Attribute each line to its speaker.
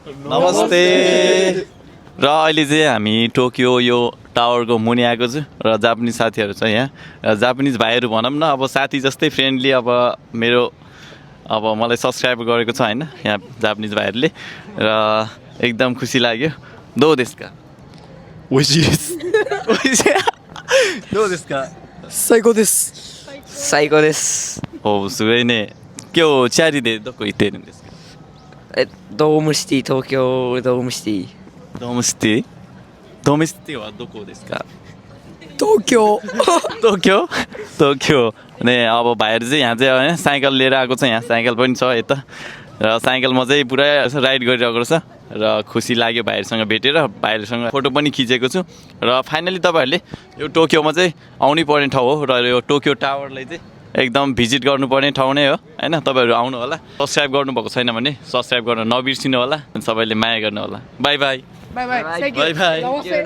Speaker 1: नमस्ते र अहिले चाहिँ हामी टोकियो यो टावरको मुनि आएको छु र जापानिज साथीहरू छ यहाँ र जापानिज भाइहरू भनौँ न अब साथी जस्तै फ्रेन्डली अब मेरो अब मलाई सब्सक्राइब गरेको छ होइन यहाँ जापानिज भाइहरूले र एकदम खुसी लाग्यो दो देशका दो देशका
Speaker 2: 最高です。
Speaker 3: 最高です。
Speaker 1: おすごいね今日チャリでどこ行ってるんですか
Speaker 3: ドームシティ、東京ドームシティ。
Speaker 1: ドームシティドームシティはどこですか
Speaker 2: 東京。
Speaker 1: 東京ねअब भाइहरू चाहिँ यहाँ चाहिँ होइन साइकल लिएर आएको छ यहाँ साइकल पनि छ यता र साइकलमा चाहिँ पुरा राइड गरिरहेको रहेछ र खुसी लाग्यो भाइहरूसँग भेटेर भाइहरूसँग फोटो पनि खिचेको छु र फाइनली तपाईँहरूले यो टोकियोमा चाहिँ आउनै पर्ने ठाउँ हो र यो टोकियो टावरलाई चाहिँ एकदम भिजिट गर्नुपर्ने ठाउँ नै हो होइन तपाईँहरू आउनु होला सब्सक्राइब गर्नुभएको छैन भने सब्सक्राइब गर्न नबिर्सिनु होला सबैले माया गर्नु होला बाई बाई
Speaker 2: バイバイ。
Speaker 1: バイバイ
Speaker 2: 直せ。